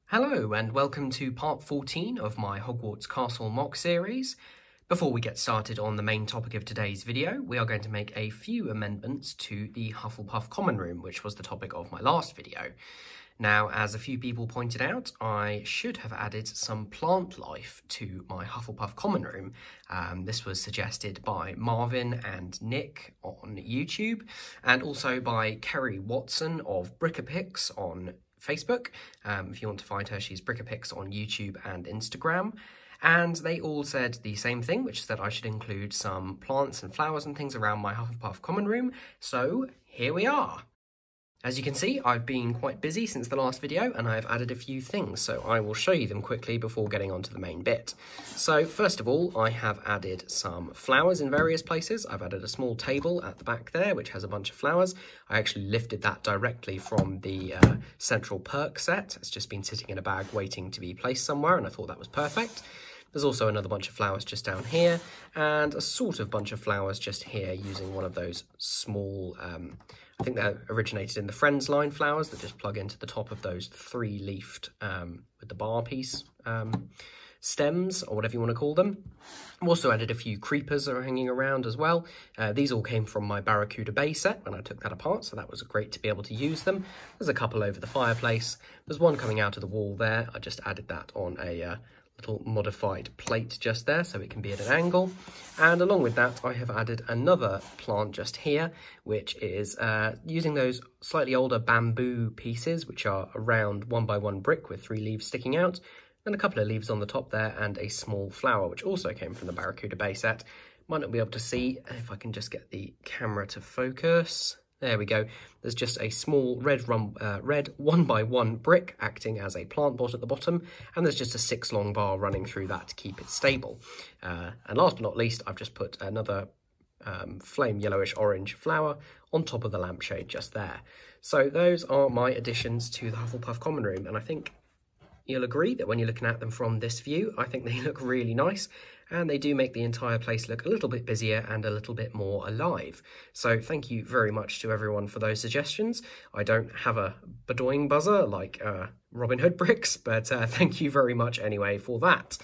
Hello and welcome to part 14 of my Hogwarts Castle MOC series. Before we get started on the main topic of today's video, we are going to make a few amendments to the Hufflepuff Common Room, which was the topic of my last video. Now, as a few people pointed out, I should have added some plant life to my Hufflepuff Common Room. This was suggested by Marvin and Nick on YouTube, and also by Kerry Watson of Brickapix on Facebook. If you want to find her, she's Brickapix on YouTube and Instagram. And they all said the same thing, which is that I should include some plants and flowers and things around my Hufflepuff Common Room. So here we are. As you can see, I've been quite busy since the last video and I've added a few things, so I will show you them quickly before getting on to the main bit. So first of all, I have added some flowers in various places. I've added a small table at the back there, which has a bunch of flowers. I actually lifted that directly from the central perk set. It's just been sitting in a bag waiting to be placed somewhere, and I thought that was perfect. There's also another bunch of flowers just down here, and a sort of bunch of flowers just here using one of those small, I think they're originated in the Friends line flowers that just plug into the top of those three-leafed, with the bar piece, stems, or whatever you want to call them. I've also added a few creepers that are hanging around as well. These all came from my Barracuda Bay set when I took that apart, so that was great to be able to use them. There's a couple over the fireplace. There's one coming out of the wall there. I just added that on a little modified plate just there so it can be at an angle, and along with that I have added another plant just here, which is using those slightly older bamboo pieces which are around 1x1 brick with 3 leaves sticking out, and a couple of leaves on the top there, and a small flower which also came from the Barracuda Bay set. Might not be able to see if I can just get the camera to focus. There we go. There's just a small red 1x1 brick acting as a plant pot at the bottom, and there's just a 6 long bar running through that to keep it stable. And last but not least, I've just put another flame yellowish orange flower on top of the lampshade just there. So those are my additions to the Hufflepuff Common Room, and I think you'll agree that when you're looking at them from this view, I think they look really nice, and they do make the entire place look a little bit busier and a little bit more alive. So thank you very much to everyone for those suggestions. I don't have a bedoing buzzer like Robin Hood bricks, but thank you very much anyway for that.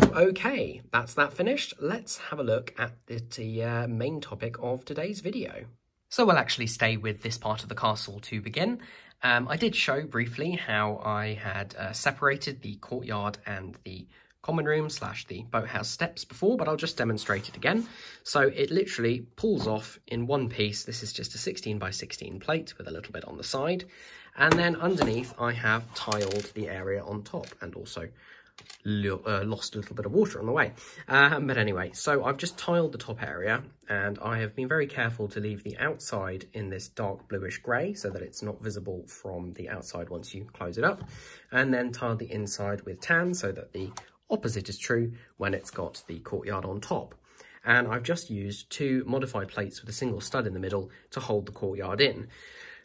Okay, that's that finished. Let's have a look at the main topic of today's video. So we'll actually stay with this part of the castle to begin. I did show briefly how I had separated the courtyard and the common room / the boathouse steps before, but I'll just demonstrate it again. So it literally pulls off in one piece. This is just a 16x16 plate with a little bit on the side. And then underneath I have tiled the area on top and also lost a little bit of water on the way. But anyway, so I've just tiled the top area, and I have been very careful to leave the outside in this dark bluish grey so that it's not visible from the outside once you close it up, and then tiled the inside with tan so that the opposite is true when it's got the courtyard on top. And I've just used 2 modified plates with a single stud in the middle to hold the courtyard in.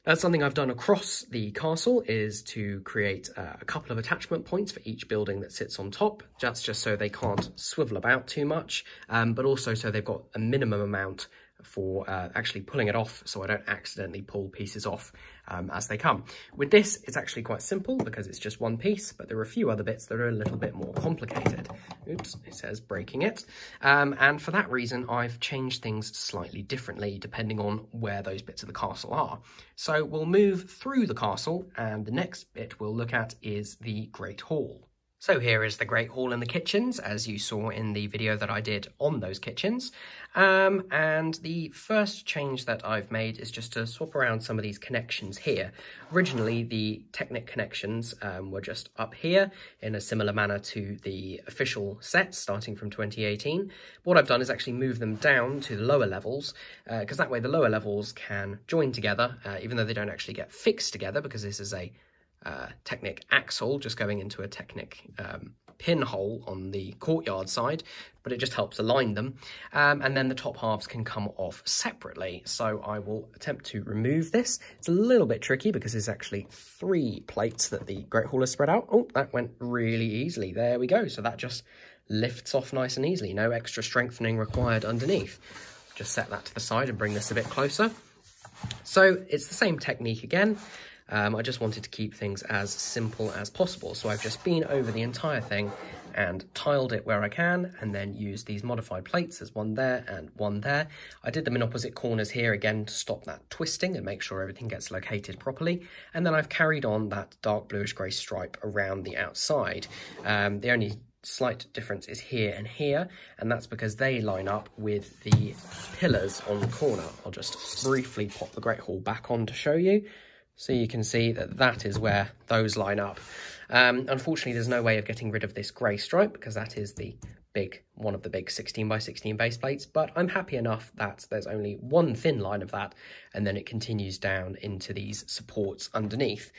That's something I've done across the castle, is to create a couple of attachment points for each building that sits on top. That's just so they can't swivel about too much, but also so they've got a minimum amount for actually pulling it off, so I don't accidentally pull pieces off as they come. With this, it's actually quite simple because it's just one piece, but there are a few other bits that are a little bit more complicated. Oops, it says breaking it. And for that reason, I've changed things slightly differently depending on where those bits of the castle are. So we'll move through the castle, and the next bit we'll look at is the Great Hall. So here is the Great Hall and the kitchens, as you saw in the video that I did on those kitchens. And the first change that I've made is just to swap around some of these connections here. Originally, the Technic connections were just up here in a similar manner to the official set starting from 2018. What I've done is actually move them down to the lower levels, because that way the lower levels can join together, even though they don't actually get fixed together, because this is a Technic axle just going into a Technic pinhole on the courtyard side, but it just helps align them, and then the top halves can come off separately. So I will attempt to remove this. It's a little bit tricky because there's actually 3 plates that the Great Hall has spread out. Oh, that went really easily. There we go. So that just lifts off nice and easily. No extra strengthening required underneath. Just set that to the side and bring this a bit closer. So it's the same technique again. I just wanted to keep things as simple as possible. So I've just been over the entire thing and tiled it where I can, and then used these modified plates. There's one there and one there. I did them in opposite corners here again to stop that twisting and make sure everything gets located properly. And then I've carried on that dark bluish grey stripe around the outside. The only slight difference is here and here, and that's because they line up with the pillars on the corner. I'll just briefly pop the Great Hall back on to show you, so you can see that that is where those line up. Unfortunately, there's no way of getting rid of this grey stripe because that is the one of the big 16 by 16 base plates, but I'm happy enough that there's only one thin line of that, and then it continues down into these supports underneath.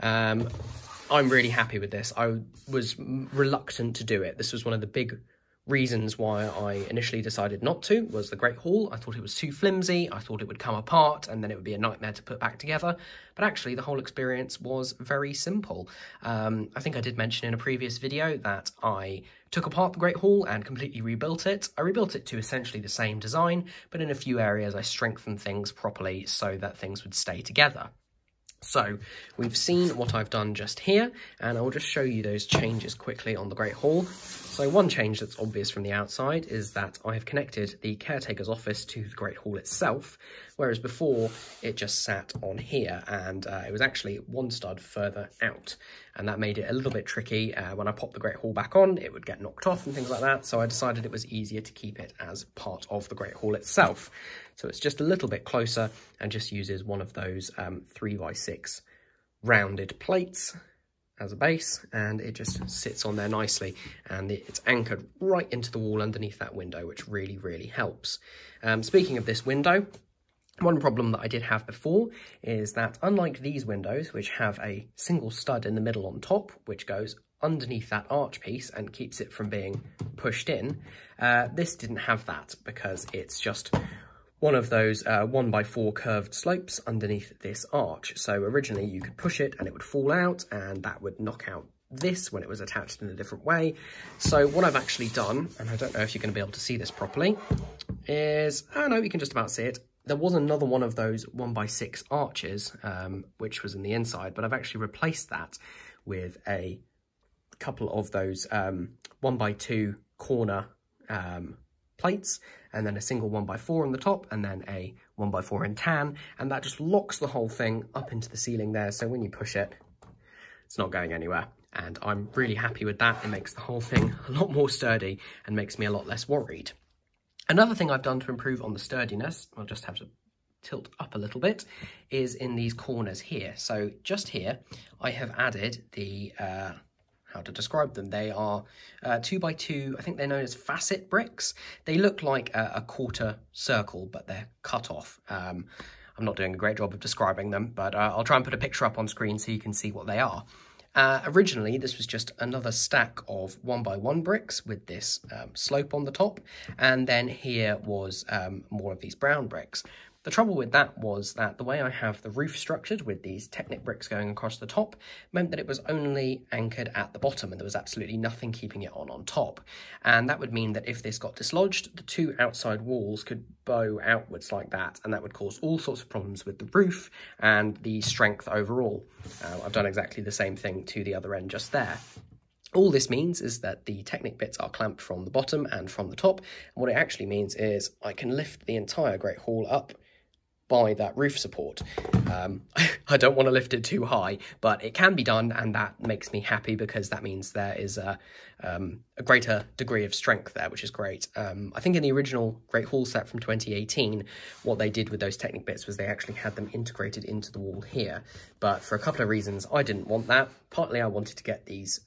I'm really happy with this. I was reluctant to do it. This was one of the big reasons why I initially decided not to, was the Great Hall. I thought it was too flimsy. I thought it would come apart and then it would be a nightmare to put back together. But actually the whole experience was very simple. I think I did mention in a previous video that I took apart the Great Hall and completely rebuilt it. I rebuilt it to essentially the same design, but in a few areas I strengthened things properly so that things would stay together. So we've seen what I've done just here, and I'll just show you those changes quickly on the Great Hall. So one change that's obvious from the outside is that I have connected the caretaker's office to the Great Hall itself, whereas before it just sat on here, and it was actually one stud further out, and that made it a little bit tricky. When I popped the Great Hall back on, it would get knocked off and things like that, so I decided it was easier to keep it as part of the Great Hall itself. So it's just a little bit closer and just uses one of those 3x6 rounded plates as a base, and it just sits on there nicely, and it's anchored right into the wall underneath that window, which really, really helps. Speaking of this window, one problem that I did have before is that unlike these windows, which have a single stud in the middle on top, which goes underneath that arch piece and keeps it from being pushed in, this didn't have that because it's just one of those 1x4 curved slopes underneath this arch. So originally you could push it and it would fall out, and that would knock out this when it was attached in a different way. So what I've actually done, and I don't know if you're going to be able to see this properly, is, oh no, you can just about see it. There was another one of those 1x6 arches, which was in the inside, but I've actually replaced that with a couple of those 1x2 corner plates, and then a single 1x4 on the top, and then a 1x4 in tan, and that just locks the whole thing up into the ceiling there, so when you push it, it's not going anywhere, and I'm really happy with that. It makes the whole thing a lot more sturdy and makes me a lot less worried. Another thing I've done to improve on the sturdiness, I'll just have to tilt up a little bit, is in these corners here. So just here, I have added the how to describe them. They are 2x2, I think they're known as facet bricks. They look like a quarter circle, but they're cut off. I'm not doing a great job of describing them, but I'll try and put a picture up on screen so you can see what they are. Originally, this was just another stack of 1x1 bricks with this slope on the top, and then here was more of these brown bricks. The trouble with that was that the way I have the roof structured with these Technic bricks going across the top meant that it was only anchored at the bottom and there was absolutely nothing keeping it on top. And that would mean that if this got dislodged, the two outside walls could bow outwards like that, and that would cause all sorts of problems with the roof and the strength overall. I've done exactly the same thing to the other end just there. All this means is that the Technic bits are clamped from the bottom and from the top, and what it actually means is I can lift the entire Great Hall up by that roof support. I don't want to lift it too high, but it can be done, and that makes me happy because that means there is a greater degree of strength there, which is great. I think in the original Great Hall set from 2018, what they did with those Technic bits was they actually had them integrated into the wall here, but for a couple of reasons I didn't want that. Partly I wanted to get these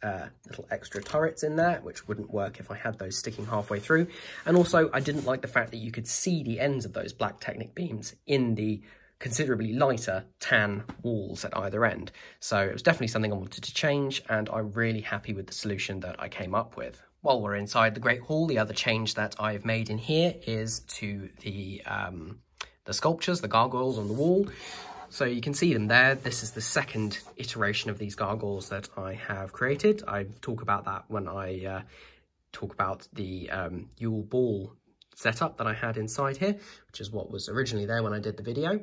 little extra turrets in there, which wouldn't work if I had those sticking halfway through, and also I didn't like the fact that you could see the ends of those black Technic beams in the considerably lighter tan walls at either end. So it was definitely something I wanted to change, and I'm really happy with the solution that I came up with. While we're inside the Great Hall, the other change that I've made in here is to the sculptures, the gargoyles on the wall. So you can see them there. This is the second iteration of these gargoyles that I have created. I talk about that when I talk about the Yule Ball setup that I had inside here, which is what was originally there when I did the video.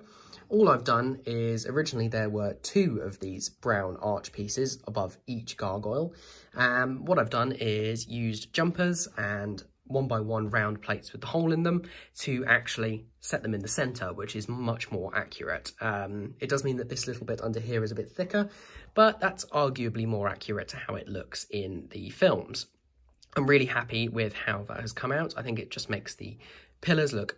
All I've done is, originally there were 2 of these brown arch pieces above each gargoyle. What I've done is used jumpers and 1x1 round plates with the hole in them to actually set them in the centre, which is much more accurate. It does mean that this little bit under here is a bit thicker, but that's arguably more accurate to how it looks in the films. I'm really happy with how that has come out. I think it just makes the pillars look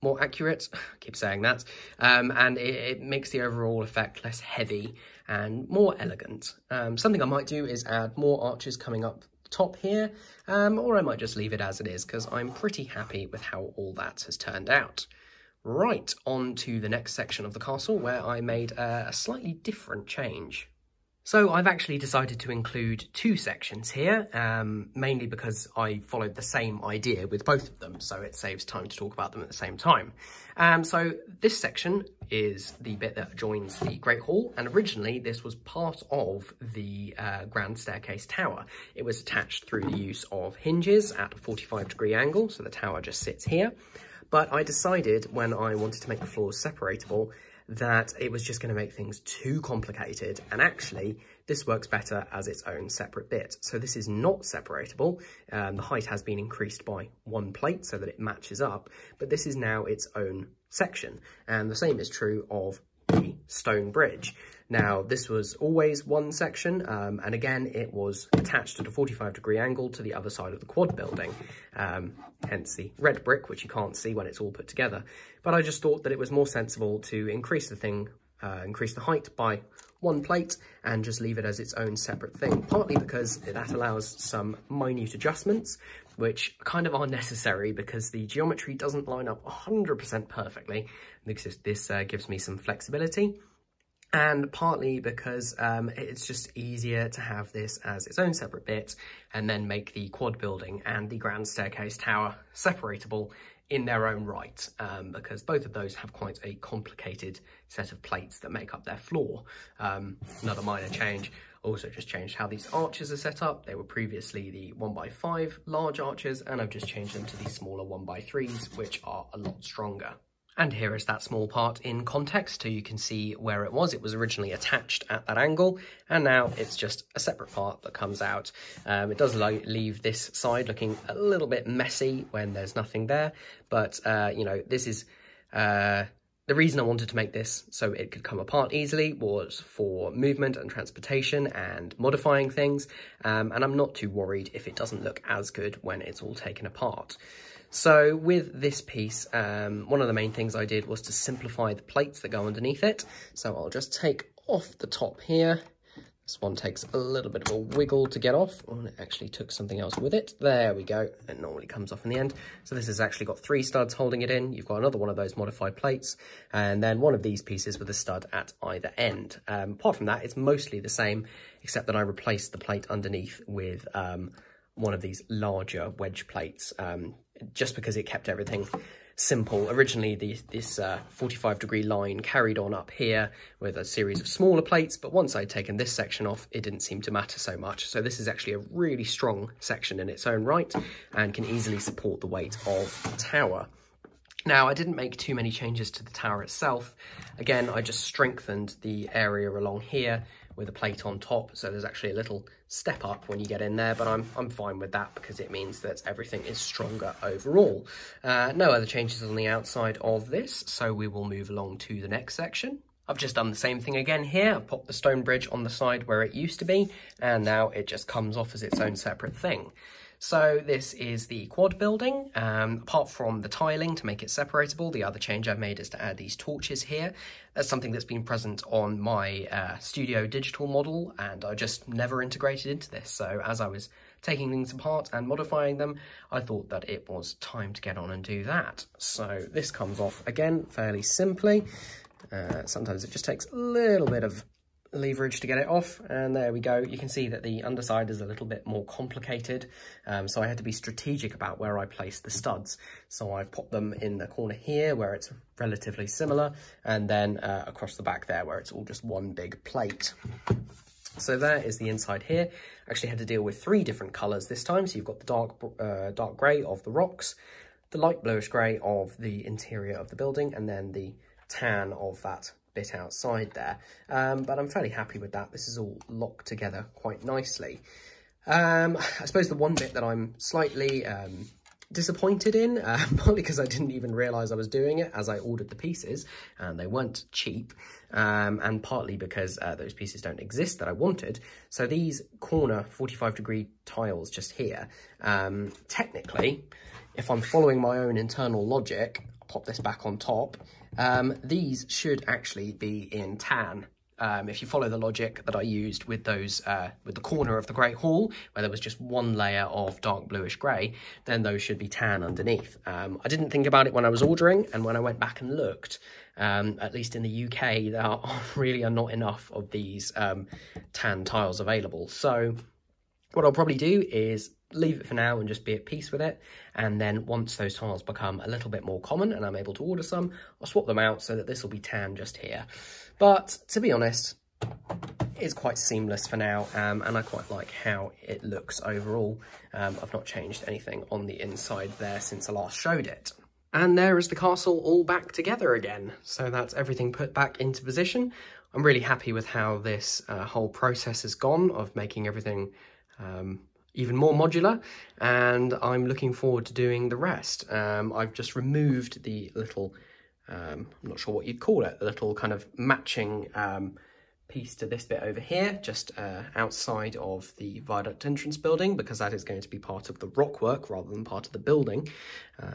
more accurate, I keep saying that, and it makes the overall effect less heavy and more elegant. Something I might do is add more arches coming up the top here, or I might just leave it as it is, because I'm pretty happy with how all that has turned out. Right, on to the next section of the castle, where I made a slightly different change. So I've actually decided to include 2 sections here, mainly because I followed the same idea with both of them, so it saves time to talk about them at the same time. So this section is the bit that joins the Great Hall, and originally this was part of the grand staircase tower. It was attached through the use of hinges at a 45-degree angle, so the tower just sits here. But I decided when I wanted to make the floors separatable that it was just going to make things too complicated, and actually this works better as its own separate bit. So this is not separatable. The height has been increased by 1 plate so that it matches up, but this is now its own section, and the same is true of the stone bridge. Now this was always one section, and again it was attached at a 45-degree angle to the other side of the quad building, hence the red brick, which you can't see when it's all put together. But I just thought that it was more sensible to increase the height by 1 plate and just leave it as its own separate thing, partly because that allows some minute adjustments which kind of are necessary because the geometry doesn't line up 100% perfectly. This gives me some flexibility, and partly because it's just easier to have this as its own separate bit and then make the quad building and the grand staircase tower separatable in their own right, because both of those have quite a complicated set of plates that make up their floor. Another minor change, also just changed how these arches are set up. They were previously the 1x5 large arches, and I've just changed them to the smaller 1x3s, which are a lot stronger. And here is that small part in context, so you can see where it was. It was originally attached at that angle, and now it's just a separate part that comes out. It does leave this side looking a little bit messy when there's nothing there, but you know, this is the reason I wanted to make this so it could come apart easily was for movement and transportation and modifying things, and I'm not too worried if it doesn't look as good when it's all taken apart. So with this piece, one of the main things I did was to simplify the plates that go underneath it. So I'll just take off the top here. This one takes a little bit of a wiggle to get off. Oh, and it actually took something else with it. There we go. It normally comes off in the end. So this has actually got 3 studs holding it in. You've got another one of those modified plates, and then one of these pieces with a stud at either end. Apart from that, it's mostly the same, except that I replaced the plate underneath with one of these larger wedge plates, just because it kept everything simple. Originally, this 45-degree line carried on up here with a series of smaller plates, but once I'd taken this section off, it didn't seem to matter so much. So this is actually a really strong section in its own right and can easily support the weight of the tower. Now, I didn't make too many changes to the tower itself. Again, I just strengthened the area along here with a plate on top, so there's actually a little step up when you get in there, but I'm fine with that because it means that everything is stronger overall. No other changes on the outside of this, so we will move along to the next section. I've just done the same thing again here. I've popped the stone bridge on the side where it used to be, and now it just comes off as its own separate thing. So this is the quad building. Apart from the tiling to make it separatable, the other change I've made is to add these torches here. That's something that's been present on my studio digital model, and I just never integrated into this. So as I was taking things apart and modifying them, I thought that it was time to get on and do that. So this comes off again fairly simply. Sometimes it just takes a little bit of leverage to get it off, and there we go. You can see that the underside is a little bit more complicated, so I had to be strategic about where I place the studs. So I've popped them in the corner here where it's relatively similar, and then across the back there where it's all just one big plate. So there is the inside here. Actually had to deal with 3 different colours this time. So you've got the dark grey of the rocks, the light bluish grey of the interior of the building, and then the tan of that bit outside there. But I'm fairly happy with that. This is all locked together quite nicely. I suppose the one bit that I'm slightly disappointed in, partly because I didn't even realise I was doing it as I ordered the pieces, and they weren't cheap, and partly because those pieces don't exist that I wanted. So these corner 45-degree tiles just here, technically, if I'm following my own internal logic, I'll pop this back on top, these should actually be in tan. If you follow the logic that I used with those, with the corner of the Great Hall, where there was just one layer of dark bluish grey, then those should be tan underneath. I didn't think about it when I was ordering, and when I went back and looked, at least in the UK, there really are not enough of these tan tiles available. So what I'll probably do is leave it for now and just be at peace with it, and then once those tiles become a little bit more common and I'm able to order some, I'll swap them out so that this will be tan just here. But to be honest, it's quite seamless for now, and I quite like how it looks overall. I've not changed anything on the inside there since I last showed it. And there is the castle all back together again. So that's everything put back into position. I'm really happy with how this whole process has gone of making everything even more modular, and I'm looking forward to doing the rest. I've just removed the little, I'm not sure what you'd call it, the little kind of matching piece to this bit over here, just outside of the viaduct entrance building, because that is going to be part of the rockwork rather than part of the building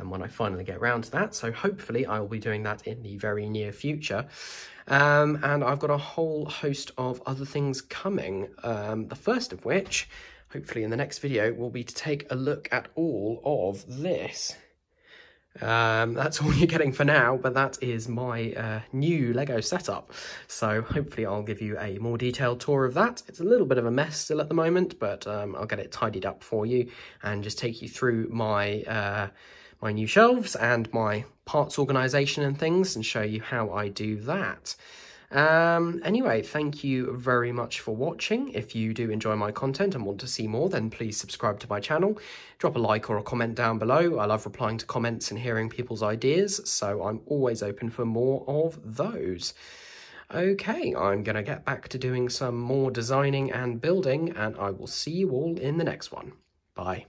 when I finally get around to that. So hopefully I will be doing that in the very near future. And I've got a whole host of other things coming, the first of which, hopefully in the next video, will be to take a look at all of this. That's all you're getting for now, but that is my new Lego setup. So hopefully I'll give you a more detailed tour of that. It's a little bit of a mess still at the moment, but I'll get it tidied up for you and just take you through my my new shelves and my parts organisation and things, and show you how I do that. Anyway, thank you very much for watching. If you do enjoy my content and want to see more, then please subscribe to my channel. Drop a like or a comment down below. I love replying to comments and hearing people's ideas, so I'm always open for more of those. Okay, I'm going to get back to doing some more designing and building, and I will see you all in the next one. Bye.